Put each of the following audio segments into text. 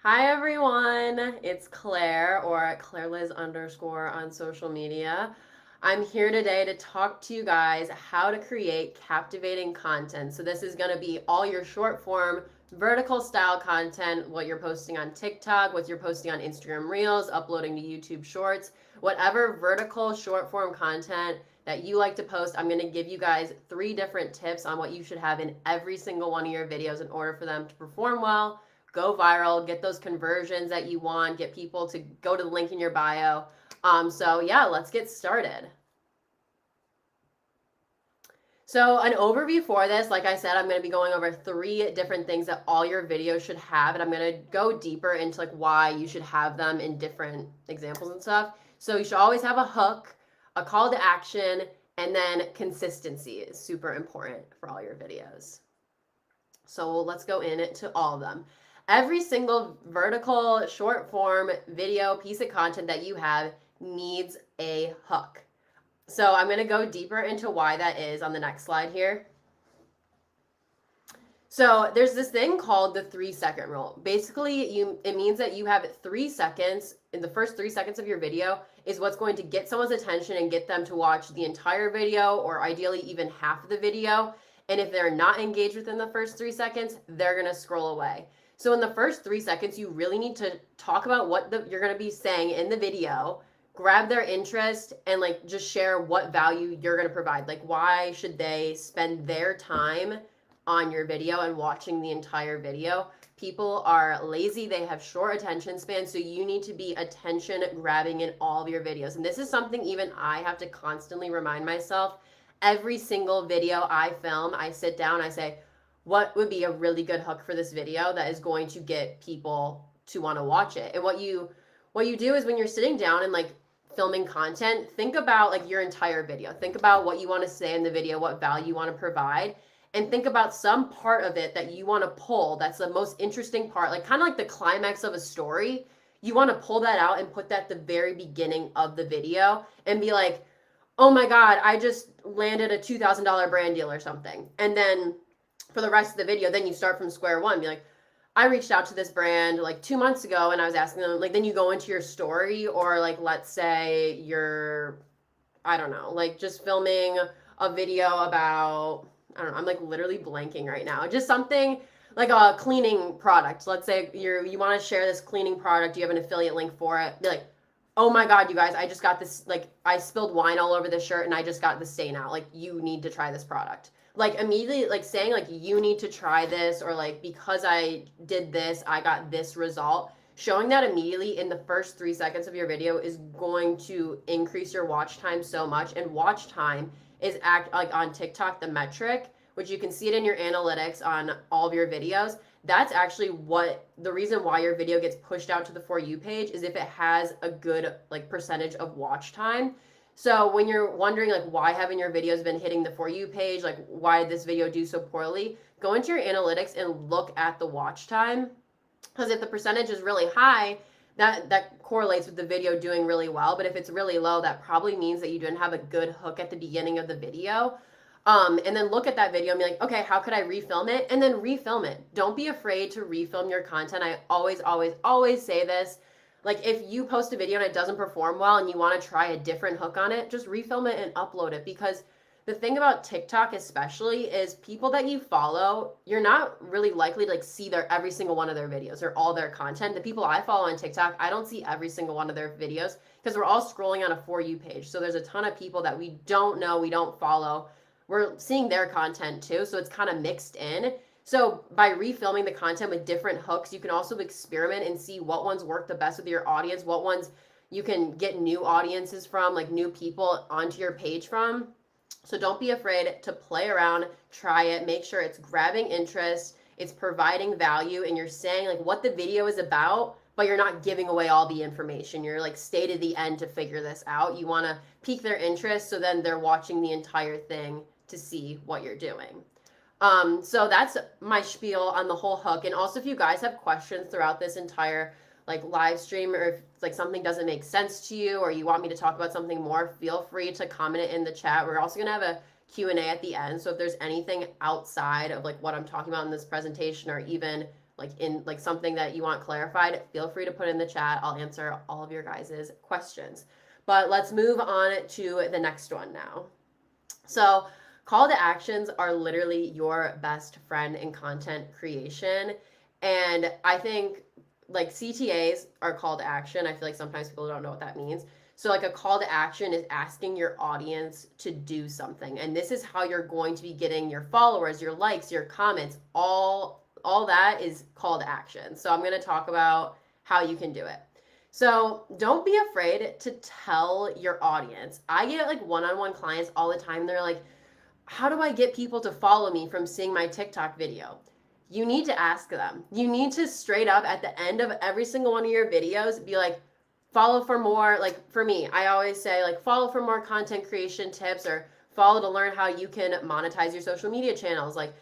Hi everyone, it's Claire or ClaireLiz underscore on social media. I'm here today to talk to you guys how to create captivating content. So this is going to be all your short form, vertical style content, what you're posting on TikTok, what you're posting on Instagram Reels, uploading to YouTube Shorts, whatever vertical short form content that you like to post. I'm going to give you guys 3 different tips on what you should have in every single one of your videos in order for them to perform well, go viral, get those conversions that you want, get people to go to the link in your bio. So yeah, let's get started. So an overview for this, like I said, I'm going to be going over 3 different things that all your videos should have, and I'm going to go deeper into like why you should have them in different examples and stuff. So you should always have a hook, a call to action, and then consistency is super important for all your videos. So let's go into all of them. Every single vertical short form video piece of content that you have needs a hook. So I'm going to go deeper into why that is on the next slide here. So there's this thing called the 3-second rule. Basically, it means that you have 3 seconds in the first 3 seconds of your video is what's going to get someone's attention and get them to watch the entire video or ideally even half of the video. And if they're not engaged within the first 3 seconds, they're going to scroll away. So in the first 3 seconds, you really need to talk about what you're going to be saying in the video, grab their interest, and like just share what value you're going to provide. Like why should they spend their time on your video and watching the entire video? People are lazy, they have short attention spans, so you need to be attention grabbing in all of your videos. And this is something even I have to constantly remind myself. Every single video I film, I sit down, I say, what would be a really good hook for this video that is going to get people to want to watch it? And what you do is when you're sitting down and like filming content, think about like your entire video. Think about what you want to say in the video, what value you want to provide, and think about some part of it that you want to pull that's the most interesting part, like kind of like the climax of a story. You want to pull that out and put that at the very beginning of the video and be like, oh my God, I just landed a $2,000 brand deal or something. And then for the rest of the video, then you start from square one, be like, I reached out to this brand like 2 months ago and I was asking them, like, then you go into your story, or like, let's say you're, I don't know, like just filming a video about, I don't know, I'm like literally blanking right now. Just something like a cleaning product. Let's say you want to share this cleaning product, you have an affiliate link for it. Be like, oh my God, you guys, I just got this, like I spilled wine all over this shirt and I just got the stain out. Like you need to try this product. Like immediately like saying like you need to try this, or like because I did this, I got this result. Showing that immediately in the first 3 seconds of your video is going to increase your watch time so much. And watch time is like on TikTok, the metric, which you can see it in your analytics on all of your videos. That's actually what the reason why your video gets pushed out to the For You page is if it has a good like percentage of watch time. So when you're wondering like why haven't your videos been hitting the For You page, like why did this video do so poorly, go into your analytics and look at the watch time. Because if the percentage is really high, that correlates with the video doing really well. But if it's really low, that probably means that you didn't have a good hook at the beginning of the video. And then look at that video and be like, okay, how could I refilm it? And then refilm it. Don't be afraid to refilm your content. I always, always, always say this. Like if you post a video and it doesn't perform well and you want to try a different hook on it, just refilm it and upload it. Because the thing about TikTok especially is people that you follow, you're not really likely to like see their every single one of their videos or all their content. The people I follow on TikTok, I don't see every single one of their videos because we're all scrolling on a For You page. So there's a ton of people that we don't know, we don't follow. We're seeing their content too, so it's kind of mixed in. So by refilming the content with different hooks, you can also experiment and see what ones work the best with your audience, what ones you can get new audiences from, like new people onto your page from. So don't be afraid to play around, try it, make sure it's grabbing interest, it's providing value, and you're saying like what the video is about, but you're not giving away all the information. You're like stay to the end to figure this out. You want to pique their interest so then they're watching the entire thing to see what you're doing. So that's my spiel on the whole hook. And also if you guys have questions throughout this entire like live stream, or if like something doesn't make sense to you or you want me to talk about something more, feel free to comment it in the chat. We're also gonna have a Q&A at the end. So if there's anything outside of like what I'm talking about in this presentation, or even like something that you want clarified, feel free to put in the chat. I'll answer all of your guys' questions. But let's move on to the next one now. So call to actions are literally your best friend in content creation. And I think like CTAs are call to action. I feel like sometimes people don't know what that means. So like a call to action is asking your audience to do something. And this is how you're going to be getting your followers, your likes, your comments, all that is call to action. So I'm going to talk about how you can do it. So don't be afraid to tell your audience. I get like one-on-one clients all the time. They're like, how do I get people to follow me from seeing my TikTok video? You need to ask them. You need to straight up at the end of every single one of your videos be like, follow for more. Like for me, I always say like follow for more content creation tips, or follow to learn how you can monetize your social media channels. Like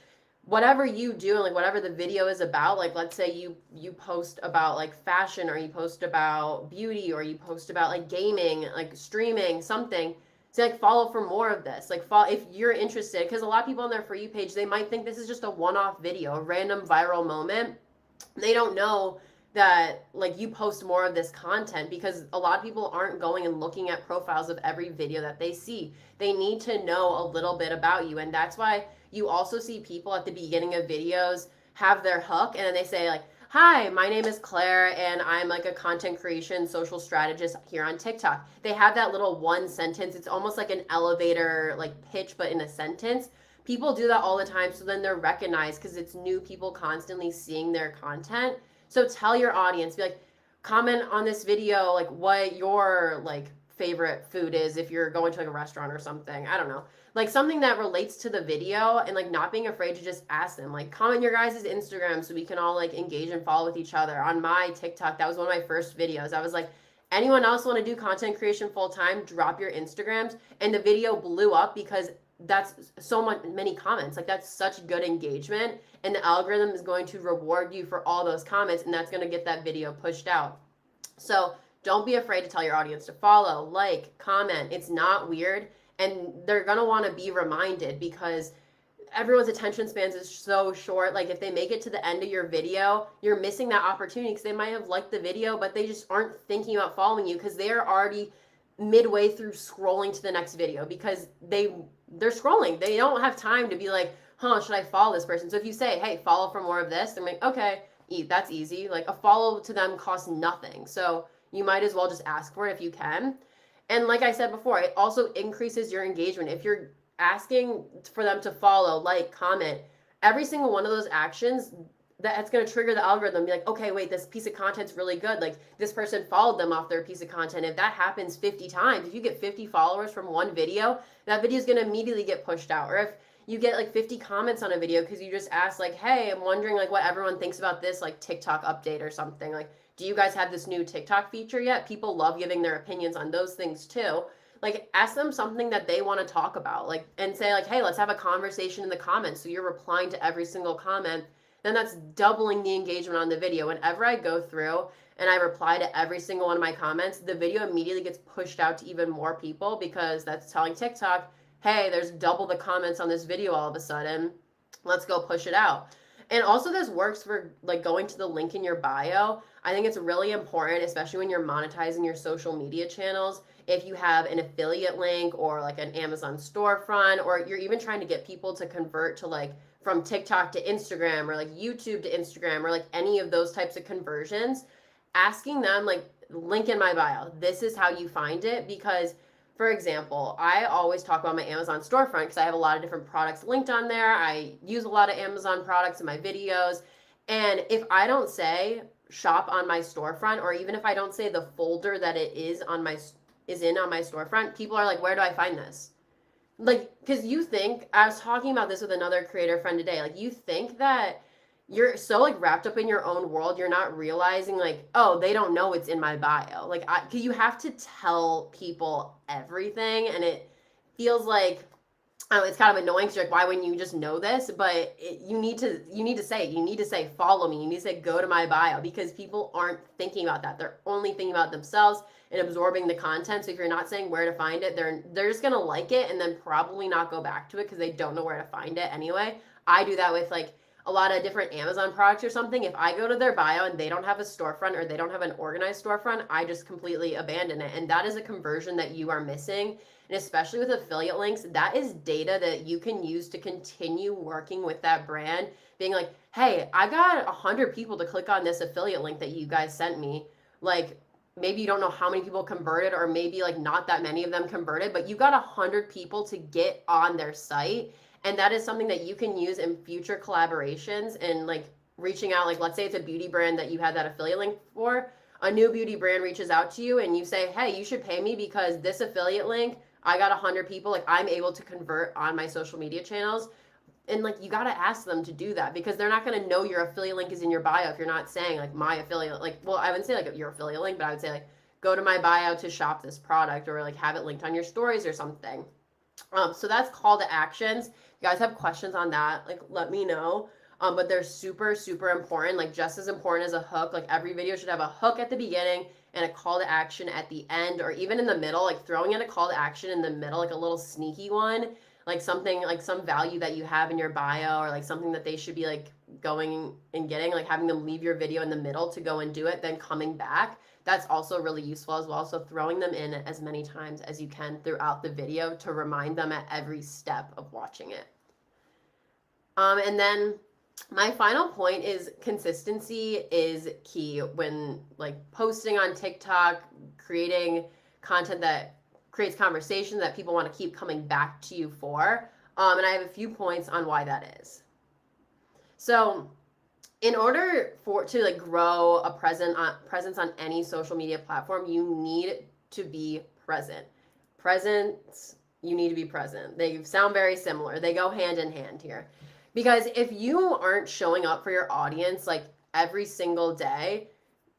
whatever you do and like whatever the video is about, like let's say you post about like fashion, or you post about beauty, or you post about like gaming, like streaming, something. So like follow for more of this. Like follow if you're interested, because a lot of people on their For You page, they might think this is just a one-off video, a random viral moment. They don't know that like you post more of this content, because a lot of people aren't going and looking at profiles of every video that they see. They need to know a little bit about you. And that's why you also see people at the beginning of videos have their hook, and then they say like, hi, my name is Claire, and I'm like a content creation social strategist here on TikTok. They have that little one sentence. It's almost like an elevator like pitch, but in a sentence. People do that all the time, so then they're recognized because it's new people constantly seeing their content. So tell your audience, be like, comment on this video, like what your like favorite food is if you're going to like a restaurant or something. I don't know. Like something that relates to the video, and like not being afraid to just ask them. Like comment your guys' Instagram so we can all like engage and follow with each other. On my TikTok, that was one of my first videos. I was like, anyone else want to do content creation full time? Drop your Instagrams. And the video blew up because that's so many comments. Like that's such good engagement, and the algorithm is going to reward you for all those comments, and that's going to get that video pushed out. So don't be afraid to tell your audience to follow, like, comment. It's not weird, and they're going to want to be reminded, because everyone's attention spans is so short. Like if they make it to the end of your video, you're missing that opportunity, because they might have liked the video, but they just aren't thinking about following you because they're already midway through scrolling to the next video, because they're scrolling. They don't have time to be like, should I follow this person? So if you say, hey, follow for more of this, they're like, okay, that's easy. Like a follow to them costs nothing. So you might as well just ask for it if you can. And like I said before, it also increases your engagement. If you're asking for them to follow, like, comment, every single one of those actions, that's going to trigger the algorithm. Be like, okay, wait, this piece of content's really good. Like this person followed them off their piece of content. If that happens 50 times, if you get 50 followers from one video, that video is going to immediately get pushed out. Or if you get like 50 comments on a video because you just asked like, hey, I'm wondering like what everyone thinks about this like TikTok update or something. Like, do you guys have this new TikTok feature yet? People love giving their opinions on those things too. Like ask them something that they want to talk about, like, and say like, hey, let's have a conversation in the comments. So you're replying to every single comment. Then that's doubling the engagement on the video. Whenever I go through and I reply to every single one of my comments, the video immediately gets pushed out to even more people, because that's telling TikTok, hey, there's double the comments on this video all of a sudden. Let's go push it out. And also this works for like going to the link in your bio. I think it's really important, especially when you're monetizing your social media channels. If you have an affiliate link or like an Amazon storefront, or you're even trying to get people to convert to like from TikTok to Instagram, or like YouTube to Instagram, or like any of those types of conversions, asking them like, link in my bio, this is how you find it. Because for example, I always talk about my Amazon storefront because I have a lot of different products linked on there. I use a lot of Amazon products in my videos. And if I don't say shop on my storefront, or even if I don't say the folder that it is on my storefront, people are like, where do I find this? Like, because you think, I was talking about this with another creator friend today, like you think that you're so like wrapped up in your own world, you're not realizing like, oh, they don't know it's in my bio. Like, cause you have to tell people everything, and it feels like, it's kind of annoying because you're like, why wouldn't you just know this? But you need to say, follow me. You need to say, go to my bio, because people aren't thinking about that. They're only thinking about themselves and absorbing the content. So if you're not saying where to find it, they're just gonna like it and then probably not go back to it because they don't know where to find it anyway. I do that with like a lot of different Amazon products or something, if I go to their bio and they don't have a storefront or they don't have an organized storefront, I just completely abandon it. And that is a conversion that you are missing. And especially with affiliate links, that is data that you can use to continue working with that brand, being like, hey, I got 100 people to click on this affiliate link that you guys sent me. Like, maybe you don't know how many people converted, or maybe like not that many of them converted, but you got 100 people to get on their site. And that is something that you can use in future collaborations and like reaching out. Like, let's say it's a beauty brand that you had that affiliate link for. A new beauty brand reaches out to you and you say, hey, you should pay me because this affiliate link, I got 100 people, like I'm able to convert on my social media channels. And like, you got to ask them to do that, because they're not going to know your affiliate link is in your bio if you're not saying like my affiliate, like, well, I wouldn't say like your affiliate link, but I would say like, go to my bio to shop this product, or like have it linked on your stories or something. So that's call to actions. If you guys have questions on that, like let me know. But they're super, super important, like just as important as a hook. Like every video should have a hook at the beginning and a call to action at the end, or even in the middle, like throwing in a call to action in the middle, like a little sneaky one, like something like some value that you have in your bio, or like something that they should be like going and getting, like having them leave your video in the middle to go and do it, then coming back. That's also really useful as well. So throwing them in as many times as you can throughout the video to remind them at every step of watching it. And then my final point is consistency is key when like posting on TikTok, creating content that creates conversation that people want to keep coming back to you for. And I have a few points on why that is. So in order to like grow a presence on any social media platform, you need to be present. You need to be present. They sound very similar. They go hand in hand here. Because if you aren't showing up for your audience like every single day,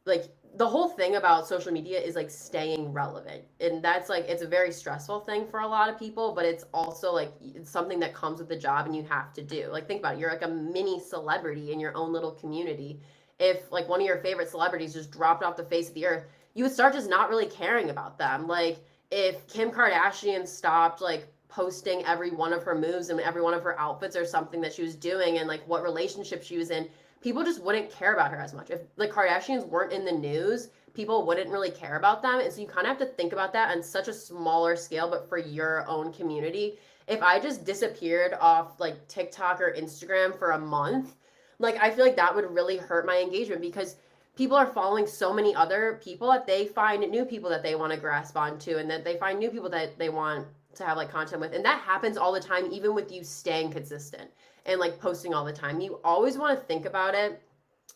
like the whole thing about social media is like staying relevant. And that's like, it's a very stressful thing for a lot of people, but it's also like it's something that comes with the job and you have to do. Like think about it, you're like a mini celebrity in your own little community. If like one of your favorite celebrities just dropped off the face of the earth, you would start just not really caring about them. Like if Kim Kardashian stopped like posting every one of her moves and every one of her outfits or something that she was doing and like what relationship she was in, people just wouldn't care about her as much. If the Kardashians weren't in the news, people wouldn't really care about them. And so you kind of have to think about that on such a smaller scale, but for your own community. If I just disappeared off like TikTok or Instagram for a month, like I feel like that would really hurt my engagement, because people are following so many other people that they find new people that they want to grasp onto, and that they find new people that they want to have like content with. And that happens all the time, even with you staying consistent and like posting all the time. You always want to think about it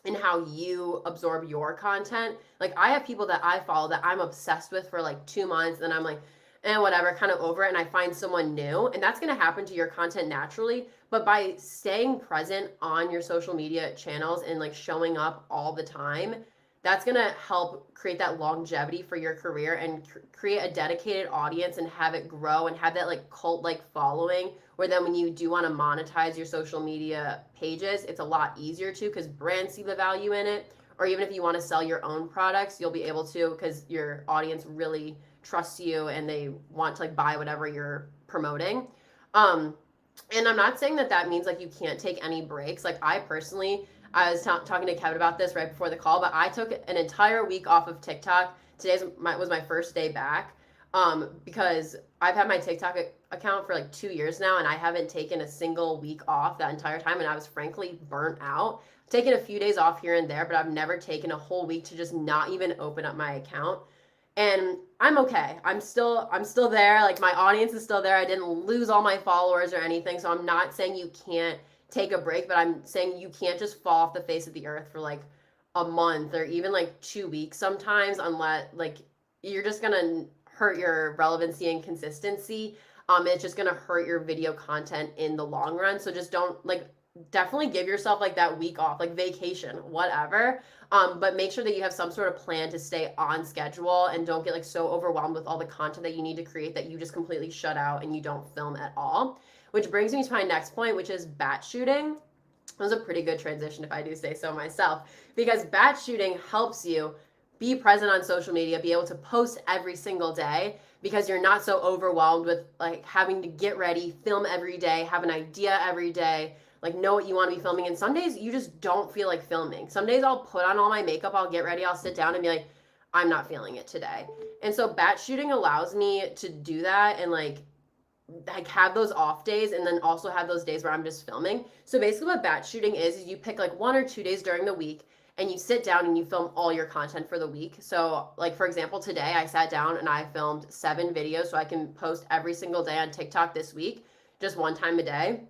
and how you absorb your content. Like I have people that I follow that I'm obsessed with for like 2 months, and I'm like, whatever, kind of over it, and I find someone new. And that's going to happen to your content naturally. But by staying present on your social media channels and like showing up all the time, that's going to help create that longevity for your career and create a dedicated audience and have it grow and have that like cult like following, where then when you do want to monetize your social media pages, it's a lot easier to, because brands see the value in it. Or even if you want to sell your own products, you'll be able to, because your audience really trusts you and they want to like buy whatever you're promoting. And I'm not saying that that means like you can't take any breaks. Like I personally, I was talking to Kevin about this right before the call, but I took an entire week off of TikTok. Today was my first day back, because I've had my TikTok account for like 2 years now, and I haven't taken a single week off that entire time, and I was frankly burnt out. I've taken a few days off here and there, but I've never taken a whole week to just not even open up my account. And I'm okay. I'm still there. Like my audience is still there. I didn't lose all my followers or anything. So I'm not saying you can't take a break, but I'm saying you can't just fall off the face of the earth for like a month or even like 2 weeks sometimes, unless like you're just gonna hurt your relevancy and consistency. It's just gonna hurt your video content in the long run. So just don't like, definitely give yourself like that week off, like vacation, whatever. But make sure that you have some sort of plan to stay on schedule, and don't get like so overwhelmed with all the content that you need to create that you just completely shut out and you don't film at all. Which brings me to my next point, which is batch shooting. That was a pretty good transition, if I do say so myself, because batch shooting helps you be present on social media, be able to post every single day, because you're not so overwhelmed with like having to get ready, film every day, have an idea every day. like know what you want to be filming. And some days you just don't feel like filming. Some days I'll put on all my makeup, I'll get ready, I'll sit down and be like, I'm not feeling it today. And so batch shooting allows me to do that and like have those off days and then also have those days where I'm just filming. So basically what batch shooting is you pick like 1 or 2 days during the week and you sit down and you film all your content for the week. So like for example, today I sat down and I filmed 7 videos so I can post every single day on TikTok this week, just one time a day.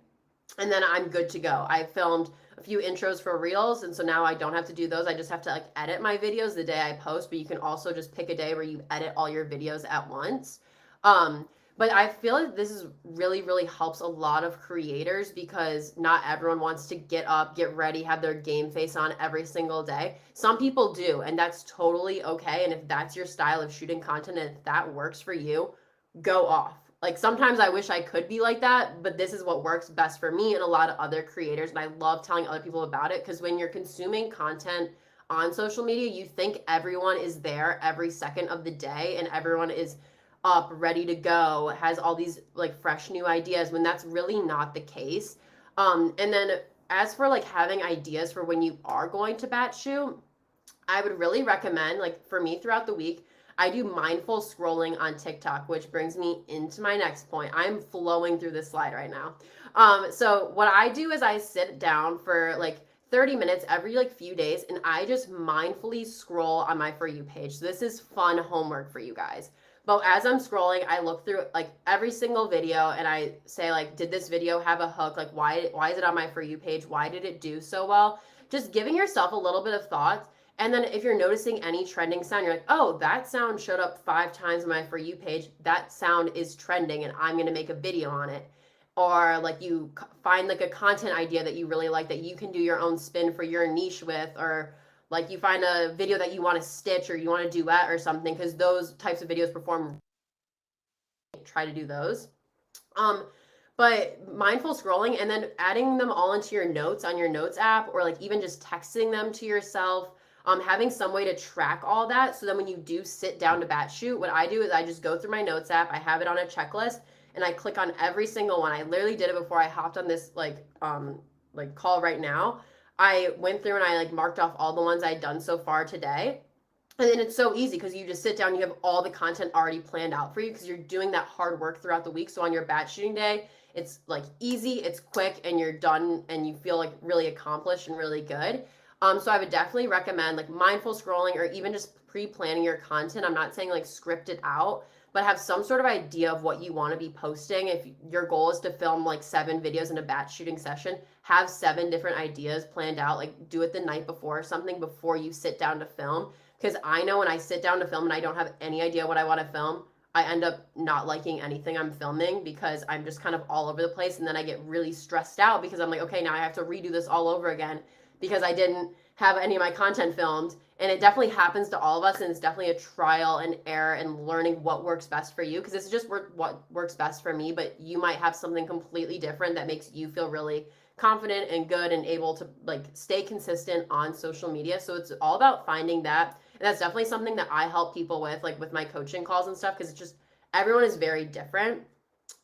And then I'm good to go. I filmed a few intros for reels, and so now I don't have to do those. I just have to like edit my videos the day I post, but you can also just pick a day where you edit all your videos at once. But I feel like this is really helps a lot of creators because not everyone wants to get up, get ready, have their game face on every single day. Some people do, and that's totally okay. And if that's your style of shooting content and if that works for you, go off. Like sometimes I wish I could be like that, but this is what works best for me and a lot of other creators. And I love telling other people about it because when you're consuming content on social media, you think everyone is there every second of the day and everyone is up, ready to go, has all these like fresh new ideas when that's really not the case. And then as for like having ideas for when you are going to batch shoot, I would really recommend, like for me throughout the week, I do mindful scrolling on TikTok, which brings me into my next point. I'm flowing through this slide right now. So what I do is I sit down for like 30 minutes every like few days and I just mindfully scroll on my For You page. So this is fun homework for you guys. But as I'm scrolling, I look through like every single video and I say like, did this video have a hook? Like why is it on my For You page? Why did it do so well? Just giving yourself a little bit of thought. And then if you're noticing any trending sound, you're like, oh, that sound showed up 5 times on my For You page. That sound is trending and I'm going to make a video on it. Or like you find like a content idea that you really like that you can do your own spin for your niche with, or like you find a video that you want to stitch or you want to duet or something, because those types of videos perform. Try to do those. But mindful scrolling and then adding them all into your notes on your notes app, or like even just texting them to yourself, having some way to track all that. So then when you do sit down to batch shoot, what I do is I just go through my notes app. I have it on a checklist and I click on every single one. I literally did it before I hopped on this like call right now. I went through and I like marked off all the ones I'd done so far today. And then it's so easy because you just sit down, you have all the content already planned out for you because you're doing that hard work throughout the week. So on your batch shooting day, it's like easy, it's quick, and you're done and you feel like really accomplished and really good. So I would definitely recommend like mindful scrolling or even just pre-planning your content. I'm not saying like script it out, but have some sort of idea of what you want to be posting. If your goal is to film like 7 videos in a batch shooting session, have 7 different ideas planned out, like do it the night before or something before you sit down to film. Because I know when I sit down to film and I don't have any idea what I want to film, I end up not liking anything I'm filming because I'm just kind of all over the place. And then I get really stressed out because I'm like, okay, now I have to redo this all over again because I didn't have any of my content filmed. And it definitely happens to all of us. And it's definitely a trial and error and learning what works best for you. Because this is just what works best for me. But you might have something completely different that makes you feel really confident and good and able to like stay consistent on social media. So it's all about finding that. And that's definitely something that I help people with, like with my coaching calls and stuff, because it's just everyone is very different.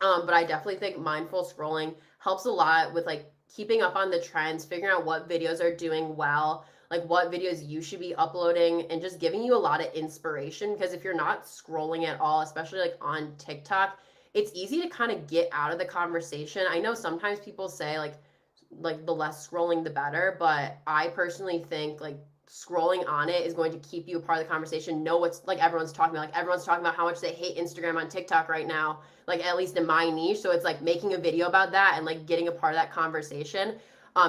But I definitely think mindful scrolling helps a lot with like keeping up on the trends, figuring out what videos are doing well, like what videos you should be uploading, and just giving you a lot of inspiration. Because if you're not scrolling at all, especially like on TikTok, it's easy to kind of get out of the conversation. I know sometimes people say like the less scrolling the better, but I personally think like scrolling on it is going to keep you a part of the conversation. Know what's like everyone's talking about. Like everyone's talking about how much they hate Instagram on TikTok right now, like at least in my niche. So it's like making a video about that and like getting a part of that conversation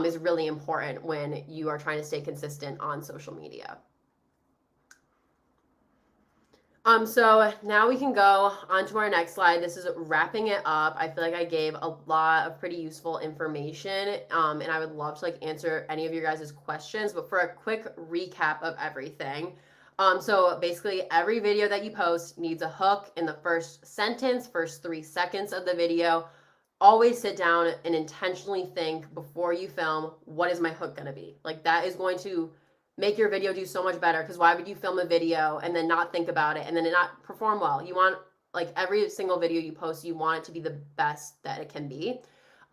is really important when you are trying to stay consistent on social media. So now we can go on to our next slide. This is wrapping it up. I feel like I gave a lot of pretty useful information, and I would love to like answer any of your guys' questions, but for a quick recap of everything. So basically every video that you post needs a hook in the first sentence, first 3 seconds of the video. Always sit down and intentionally think before you film, what is my hook going to be? Like that is going to make your video do so much better, because why would you film a video and then not think about it and then it not perform well? You want like every single video you post, you want it to be the best that it can be.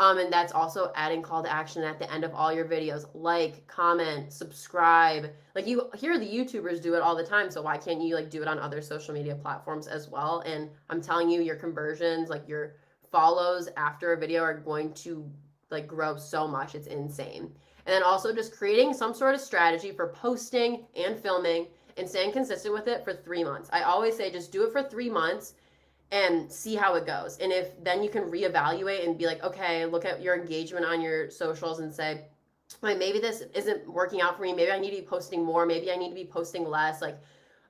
And that's also adding call to action at the end of all your videos. Like, comment, subscribe. Like, you hear the YouTubers do it all the time, so why can't you like do it on other social media platforms as well? And I'm telling you, your conversions, like your follows after a video are going to like grow so much. It's insane. And then also just creating some sort of strategy for posting and filming and staying consistent with it for 3 months. I always say just do it for 3 months and see how it goes. And if then you can reevaluate and be like, okay, look at your engagement on your socials and say, like, maybe this isn't working out for me. Maybe I need to be posting more. Maybe I need to be posting less. Maybe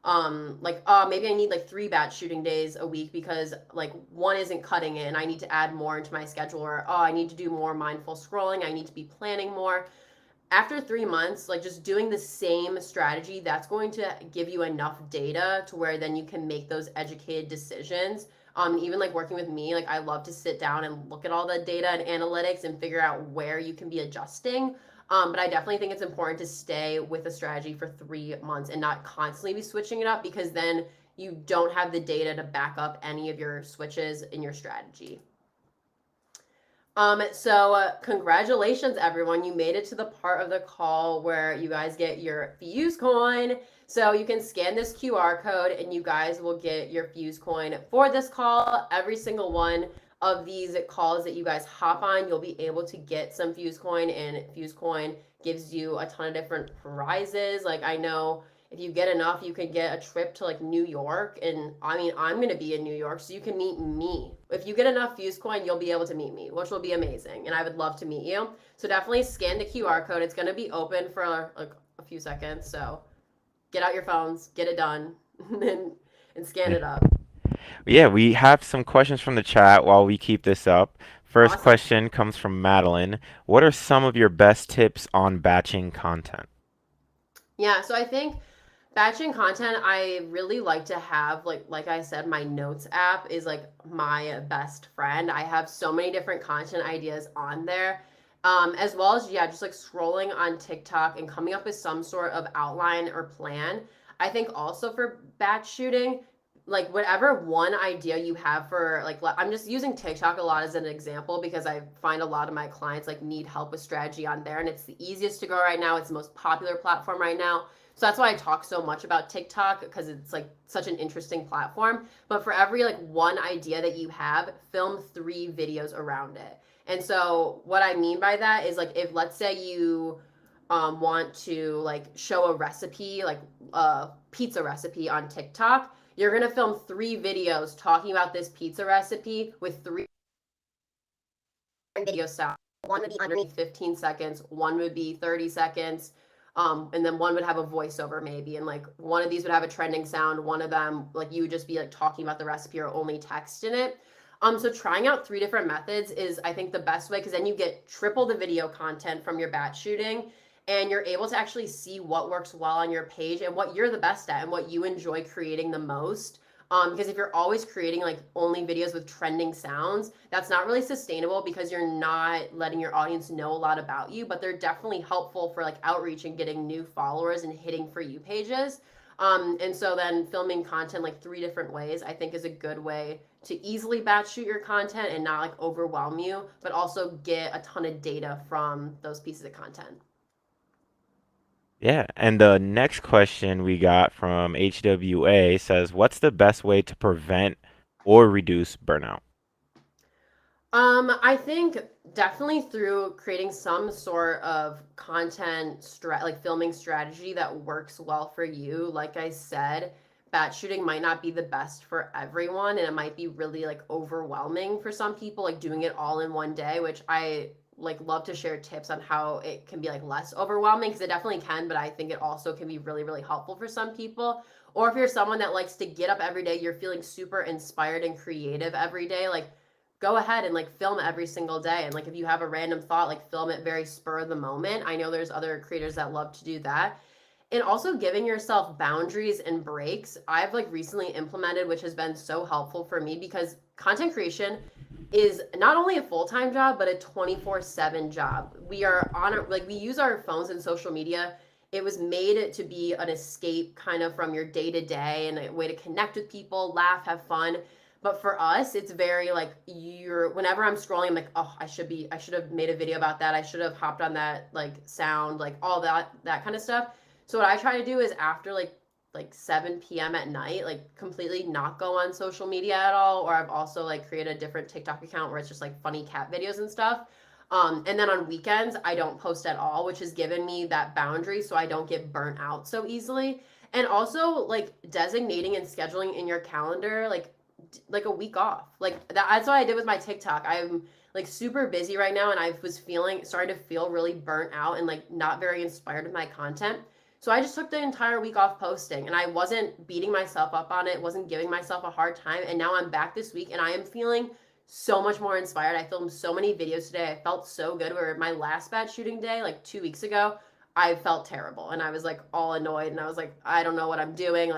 I need like 3 batch shooting days a week because like one isn't cutting it and I need to add more into my schedule, or I need to do more mindful scrolling. I need to be planning more. After 3 months, like just doing the same strategy, that's going to give you enough data to where then you can make those educated decisions. Even like working with me, like I love to sit down and look at all the data and analytics and figure out where you can be adjusting. But I definitely think it's important to stay with a strategy for 3 months and not constantly be switching it up, because then you don't have the data to back up any of your switches in your strategy. Congratulations, everyone. You made it to the part of the call where you guys get your Fuse coin. So you can scan this QR code and you guys will get your Fuse coin for this call. Every single one of these calls that you guys hop on, you'll be able to get some Fuse coin, and Fuse coin gives you a ton of different prizes. Like, I know if you get enough, you can get a trip to like New York. And I mean, I'm going to be in New York, so you can meet me. If you get enough Fuse coin, you'll be able to meet me, which will be amazing. And I would love to meet you. So definitely scan the QR code. It's going to be open for like a few seconds. So get out your phones, get it done, and scan it up. Yeah, we have some questions from the chat while we keep this up. First Awesome. question comes from Madeline. What are some of your best tips on batching content? Yeah, so I think batching content, I really like to have like I said, my notes app is like my best friend. I have so many different content ideas on there. As well as, yeah, just like scrolling on TikTok and coming up with some sort of outline or plan. I think also for batch shooting, like whatever one idea you have for like, I'm just using TikTok a lot as an example because I find a lot of my clients like need help with strategy on there, and it's the easiest to grow right now. It's the most popular platform right now. So that's why I talk so much about TikTok, because it's like such an interesting platform. But for every like one idea that you have, film 3 videos around it. And so what I mean by that is, like, if let's say you want to like show a recipe, like a pizza recipe on TikTok, you're gonna film 3 videos talking about this pizza recipe with 3 video sound. One would be underneath 15 seconds, one would be 30 seconds, and then one would have a voiceover maybe, and like one of these would have a trending sound, one of them like you would just be like talking about the recipe or only text in it. So trying out 3 different methods is, I think, the best way, because then you get triple the video content from your batch shooting, and you're able to actually see what works well on your page and what you're the best at and what you enjoy creating the most. Because if you're always creating like only videos with trending sounds, that's not really sustainable, because you're not letting your audience know a lot about you. But they're definitely helpful for like outreach and getting new followers and hitting For You pages. And so then filming content like 3 different ways, I think, is a good way to easily batch shoot your content and not like overwhelm you, but also get a ton of data from those pieces of content. Yeah, and the next question we got from HWA says, what's the best way to prevent or reduce burnout? I think definitely through creating some sort of like filming strategy that works well for you. Like I said, batch shooting might not be the best for everyone, and it might be really like overwhelming for some people, like doing it all in one day, which I like love to share tips on how it can be like less overwhelming, because it definitely can, but I think it also can be really, really helpful for some people. Or if you're someone that likes to get up every day, you're feeling super inspired and creative every day, like go ahead and like film every single day. And like if you have a random thought, like film it very spur of the moment. I know there's other creators that love to do that. And also giving yourself boundaries and breaks, I've like recently implemented, which has been so helpful for me, because content creation is not only a full-time job but a 24/7 job. We are on it, like we use our phones and social media. It was made to be an escape kind of from your day to day and a way to connect with people, laugh, have fun. But for us, it's very like you're whenever I'm scrolling, I'm like, oh, I should have made a video about that. I should have hopped on that like sound, like all that kind of stuff. So what I try to do is after like 7 p.m. at night, like completely not go on social media at all. Or I've also like created a different TikTok account where it's just like funny cat videos and stuff. And then on weekends, I don't post at all, which has given me that boundary so I don't get burnt out so easily. And also like designating and scheduling in your calendar like a week off. That's what I did with my TikTok. I'm like super busy right now and I was feeling starting to feel really burnt out and like not very inspired with my content. So I just took the entire week off posting and I wasn't beating myself up on it, wasn't giving myself a hard time. And now I'm back this week and I am feeling so much more inspired. I filmed so many videos today. I felt so good. Where my last batch shooting day, like 2 weeks ago, I felt terrible and I was like all annoyed and I was like, I don't know what I'm doing.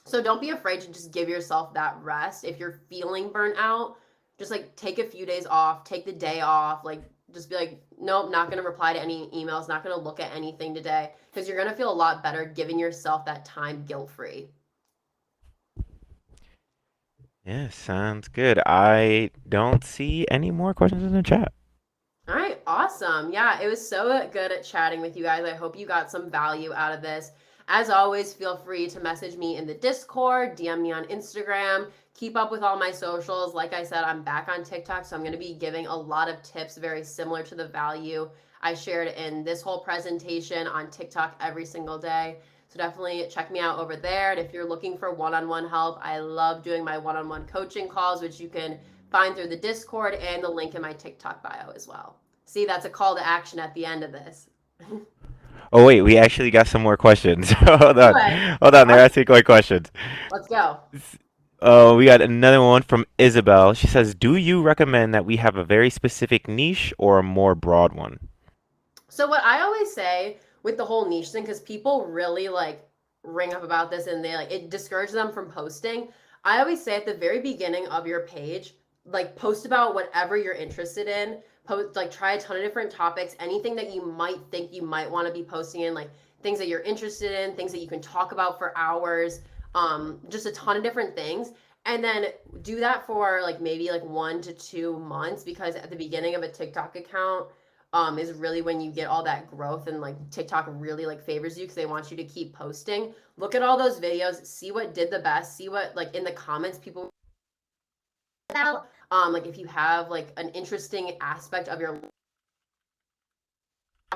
So don't be afraid to just give yourself that rest. If you're feeling burnt out, just like take a few days off, take the day off, like just be like, nope, not going to reply to any emails, not going to look at anything today because you're going to feel a lot better giving yourself that time guilt free. Yeah, sounds good. I don't see any more questions in the chat. All right, awesome. Yeah, it was so good at chatting with you guys. I hope you got some value out of this. As always, feel free to message me in the Discord, DM me on Instagram, keep up with all my socials. Like I said, I'm back on TikTok, so I'm going to be giving a lot of tips very similar to the value I shared in this whole presentation on TikTok every single day. So definitely check me out over there. And if you're looking for one-on-one help, I love doing my one-on-one coaching calls, which you can find through the Discord and the link in my TikTok bio as well. See, that's a call to action at the end of this. Oh wait, we actually got some more questions. Hold on. Okay, Hold on, they're awesome. asking more questions. Let's go. Oh, we got another one from Isabel. She says, "Do you recommend that we have a very specific niche or a more broad one?" So what I always say with the whole niche thing, because people really like ring up about this and they like it discourages them from posting. I always say at the very beginning of your page, like post about whatever you're interested in. Post like try a ton of different topics, anything that you might think you might want to be posting in, like things that you're interested in, things that you can talk about for hours, just a ton of different things. And then do that for like maybe like 1 to 2 months because at the beginning of a TikTok account, is really when you get all that growth and like TikTok really like favors you because they want you to keep posting. Look at all those videos, see what did the best, see what like in the comments people about. Like if you have like an interesting aspect of your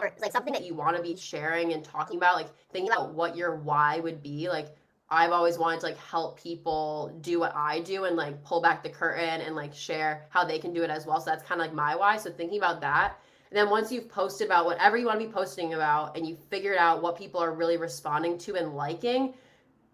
or like something that you want to be sharing and talking about, like thinking about what your why would be. Like I've always wanted to like help people do what I do and like pull back the curtain and like share how they can do it as well. So that's kind of like my why. So thinking about that. And then once you've posted about whatever you want to be posting about and you've figured out what people are really responding to and liking,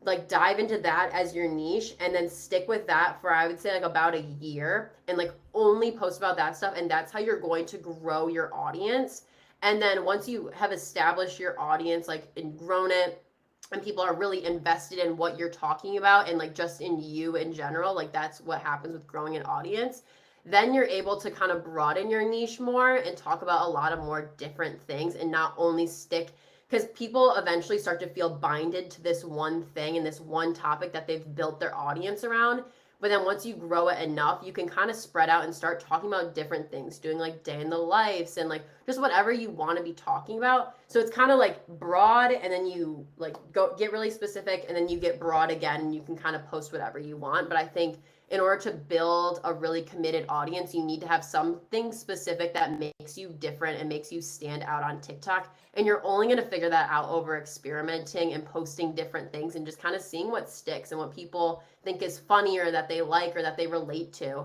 like dive into that as your niche and then stick with that for I would say like about a year and like only post about that stuff and that's how you're going to grow your audience. And then once you have established your audience like and grown it and people are really invested in what you're talking about and like just in you in general, like that's what happens with growing an audience, then you're able to kind of broaden your niche more and talk about a lot of more different things and not only stick because people eventually start to feel binded to this one thing and this one topic that they've built their audience around. But then once you grow it enough, you can kind of spread out and start talking about different things, doing like day in the lives and like just whatever you want to be talking about. So it's kind of like broad and then you like go get really specific and then you get broad again and you can kind of post whatever you want. But I think in order to build a really committed audience, you need to have something specific that makes you different and makes you stand out on TikTok. And you're only going to figure that out over experimenting and posting different things and just kind of seeing what sticks and what people think is funny or that they like or that they relate to.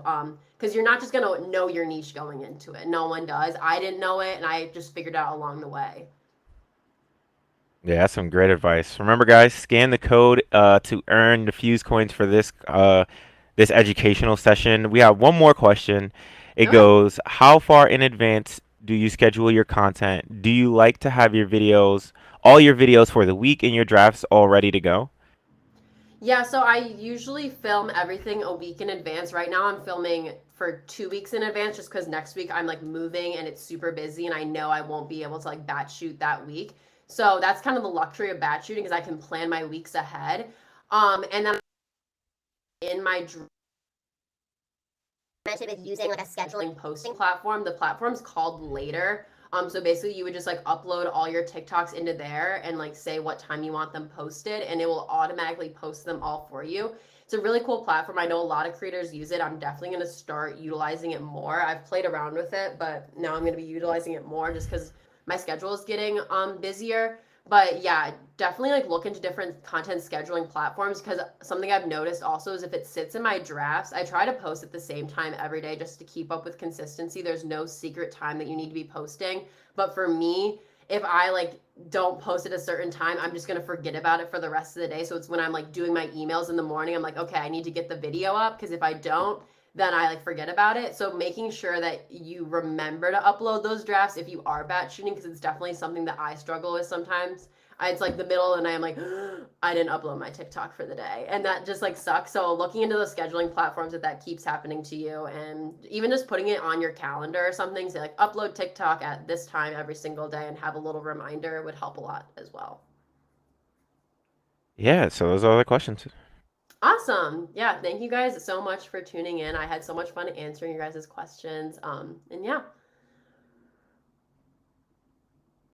Because you're not just going to know your niche going into it. No one does. I didn't know it, and I just figured it out along the way. Yeah, that's some great advice. Remember, guys, scan the code to earn the Fuse coins for this educational session. We have one more question. It Okay. goes, how far in advance do you schedule your content? Do you like to have all your videos for the week and your drafts all ready to go? Yeah, so I usually film everything a week in advance. Right now, I'm filming for 2 weeks in advance just because next week I'm like moving and it's super busy and I know I won't be able to like batch shoot that week. So that's kind of the luxury of batch shooting because I can plan my weeks ahead. And then in my mentioned with using like a scheduling posting platform. The platform's called Later. So basically you would just like upload all your TikToks into there and like say what time you want them posted, and it will automatically post them all for you. It's a really cool platform. I know a lot of creators use it. I'm definitely going to start utilizing it more. I've played around with it, but now I'm going to be utilizing it more just because my schedule is getting busier. But yeah, definitely like look into different content scheduling platforms, because something I've noticed also is if it sits in my drafts, I try to post at the same time every day just to keep up with consistency. There's no secret time that you need to be posting. But for me, if I like don't post at a certain time, I'm just gonna forget about it for the rest of the day. So it's when I'm like doing my emails in the morning, I'm like, okay, I need to get the video up, because if I don't, then I like forget about it. So making sure that you remember to upload those drafts if you are batch shooting, because it's definitely something that I struggle with sometimes. It's like the middle of the night, I'm like, I didn't upload my TikTok for the day, and that just like sucks. So looking into the scheduling platforms that keeps happening to you, and even just putting it on your calendar or something, say like upload TikTok at this time every single day, and have a little reminder would help a lot as well. Yeah, so those are all the questions. Awesome. Yeah, thank you guys so much for tuning in. I had so much fun answering your guys' questions. And yeah,